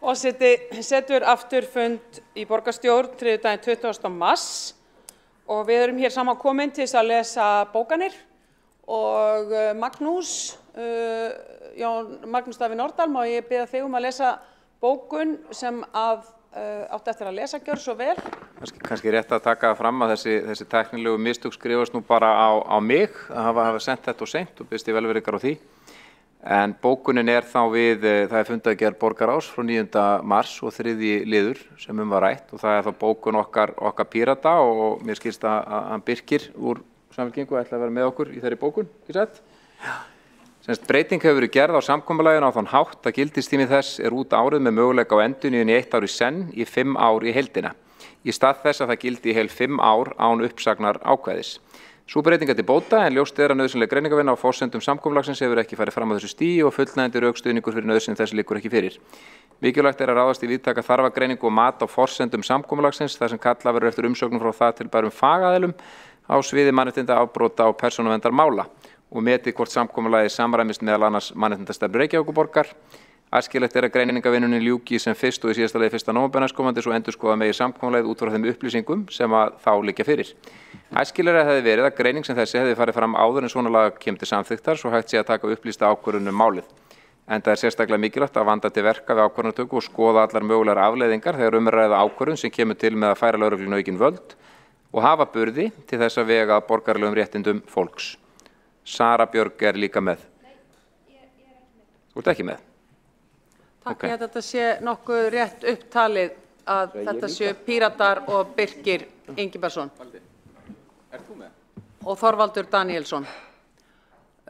Forseti setur aftur fund í borgarstjórn þriðjudaginn 20. mars og við erum hér saman komin til þess að lesa bókanir og Magnús Davíð Nordal, má ég biðja þig að lesa bókun sem átti eftir að lesa, gjörðu svo vel. Kannski rétt að taka fram að þessi tæknilegu mistök skrifast nú bara á mig að hafa sendt þetta og seint og biðst ég velvirðingar á því. En bókunin þá við, það er fundargerð borgarráðs frá 9. mars og 3. liður sem var rætt og það þá bókun okkar Pírata og mér skilst að hann Birkir úr Samfylkingu ætla að vera með okkur í þeirri bókun, ekki satt? Já. Breyting hefur verið gerð á samkomulaginu á þann hátt að gildistími þess út árið með möguleika á endurnýjun í 1 ár í senn í 5 ár í heildina. Í stað þess að það gildi í heil 5 ár án uppsagnar ákvæðis. Sú breyting til bóta en ljóst að nauðsynleg greiningarvinna á forsendum samkomulagsins hefur ekki farið fram á þessu stigi og fullnægjandi rökstuðningur fyrir nauðsyn þess liggur ekki fyrir. Mikilvægt að ráðast í víðtæka þarfagreiningu og mat á forsendum samkomulagsins þar sem kallað verður eftir umsögnum frá það til bærum fagaðilum á sviði mannréttinda, afbrota og persónuverndarmála og metið hvort samkomulagið samræmist meðal annars mannréttindastefnu Reykjavíkurborgar. Æskilegt að greiningarvinnunni ljúki sem fyrst og í síðasta lagi 1. nóvember næstkomandi svo endurskoða megi samkomulagið út frá þeim upplýsingum sem þá liggja fyrir. Æskilegra hefði verið að greining sem þessi hefði farið fram áður en svona lag kemur til samþykktar svo hægt sé að taka upplýsta ákvörðun málið. Enda sérstaklega mikilvægt að vanda til verka við ákvörðunartöku og skoða allar mögulegar afleiðingar þegar ræða ákvörðun sem kemur til með að færa lögreglunni aukin völd og hafa burði til þess að vega borgaralegum réttindum fólks. Sara Björg líka með. Nei, ég ekki með. Þú ert ekki með? Takk fyrir að þetta sé nokkuð rétt upptalið að þetta sé Píratar og Birkir Ingibergsson. Ert þú með? Og Þorvaldur Daníelsson.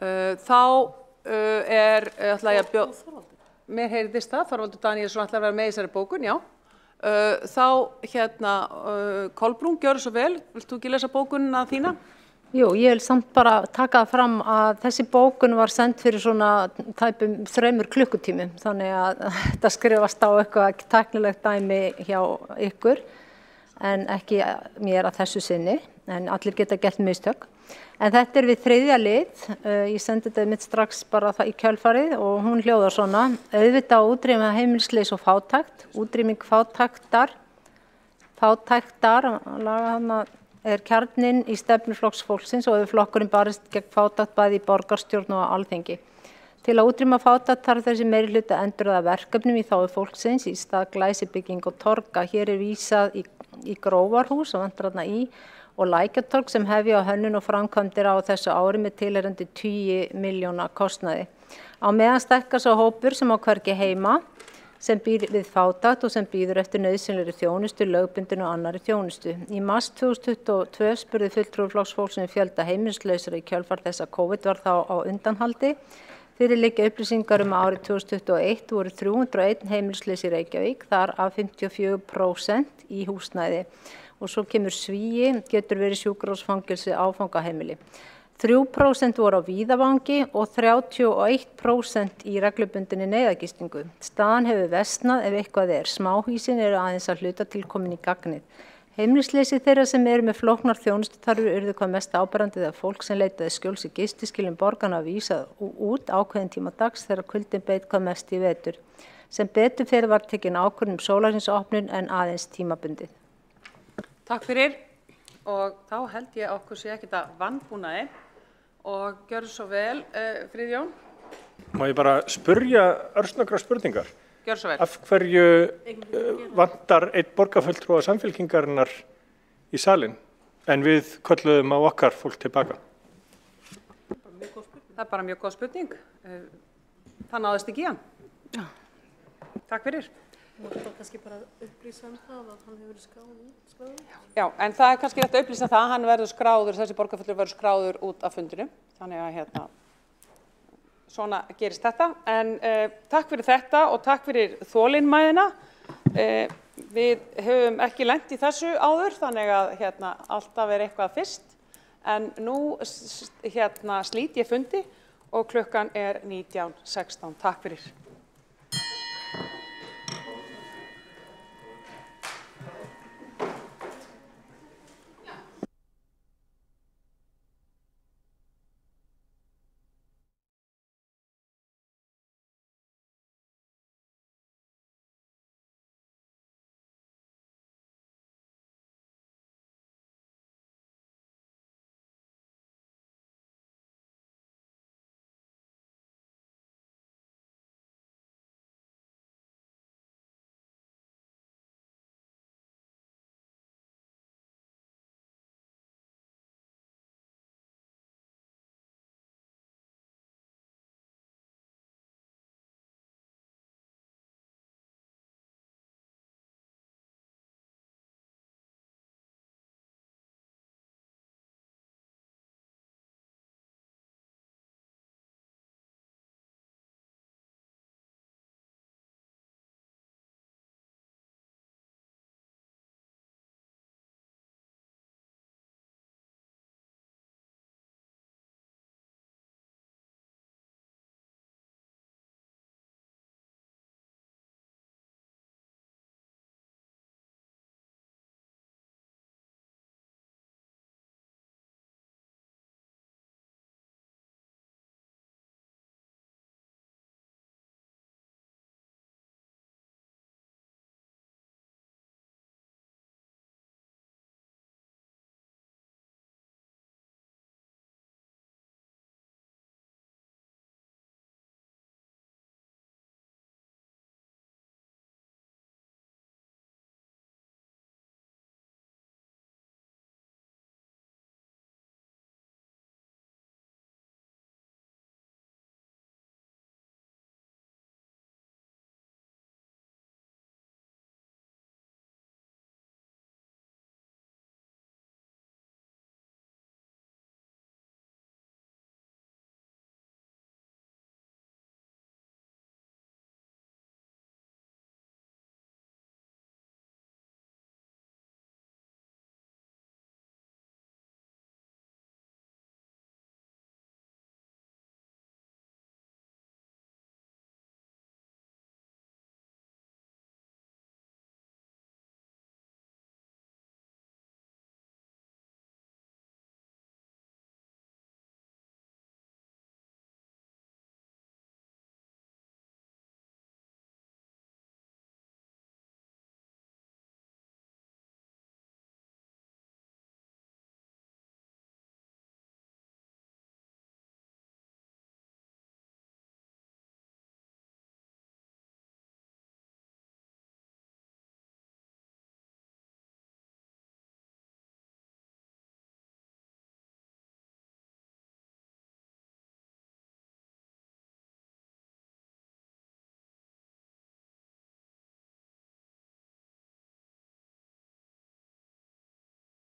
Þá ætla ég að bjóða, mér heyrðist það, Þorvaldur Daníelsson ætla að vera með í þessari bókun, já. Þá Kolbrún, gjörðu svo vel, vilt þú ekki lesa bókunina þína? Jú, ég vil samt bara taka fram að þessi bókun var send fyrir svona tæpum 3 klukkutímum, þannig að þetta skrifast á eitthvað tæknilegt dæmi hjá ykkur, en ekki mér að þessu sinni, en allir geta gert mistök. En þetta við 3. lið, ég sendi þetta mitt strax bara í kjölfarið og hún hljóðar svona, auðvitað að útrýma heimilisleys og fátækt, útrýming fátæktar, laga hana, kjarninn í stefnu flokksfólksins og hefur flokkurinn barist gegn fátækt bæði í borgarstjórn og Alþingi. Til að útrýma fátækt þarf þessi meirihluti að endurraða verkefnum í þágu fólksins í stað glæsibygging og torga. Hér vísað í Grófarhús og vantar þarna í og Lækjartorg sem hefja á hönnun og framkvæmdir á þessu ári með tilheyrandi 10 milljóna kostnaði. Á meðan stækkar sá hópur sem á hvergi heima sem býr við fátækt og sem býður eftir nauðsynlegri þjónustu, lögbundinu og annarri þjónustu. Í mars 2022 spurði fulltrúi flokksfólksins fjölda heimilislausra í kjölfar þess að COVID var þá á undanhaldi. Fyrir liggja upplýsingar að árið 2021 voru 301 heimilislaus í Reykjavík, þar af 54% í húsnæði. Og svo kemur svíi, getur verið sjúkrahúsfangelsi, áfangaheimili. 3% voru á víðavangi og 31% í reglubundinni neyðargistingu. Staðan hefur versnað ef eitthvað Smáhýsin eru aðeins að hluta til komin í gagnið. Heimilisleysi þeirra sem eru með flóknar þjónustuþarfir urðu hvað mest áberandi þegar fólk sem leitaði skjóls í gistiskýlum borgarna vísað út ákveðin tíma dags þegar kuldinn beit hvað mest í vetur. Sem betur fyrir var tekin ákvörðun sólarhringsopnun en aðeins tímabundið. Takk fyrir og þá held ég okkur sé ekkert að vanbúnaði. Og gjörðu svo vel, Friðjón. Má ég bara spyrja örsnöggra spurningar? Gjörðu svo vel. Af hverju vantar einn borgarfulltrúa Samfylkingarinnar í salinn en við kölluðum á okkar fólk tilbaka? Það bara mjög góð spurning. Það náðist ekki í hann. Já. Takk fyrir. Má þetta kannski bara upplýsa það að hann hefur verið skráður? Já, en það kannski rétt að upplýsa það að hann verður skráður, þessi borgarfulltrúi verður skráður út af fundinu. Þannig að svona gerist þetta. En takk fyrir þetta og takk fyrir þolinmæðina. Við höfum ekki lent í þessu áður, þannig að alltaf eitthvað fyrst. En nú slít ég fundi og klukkan 19:16. Takk fyrir.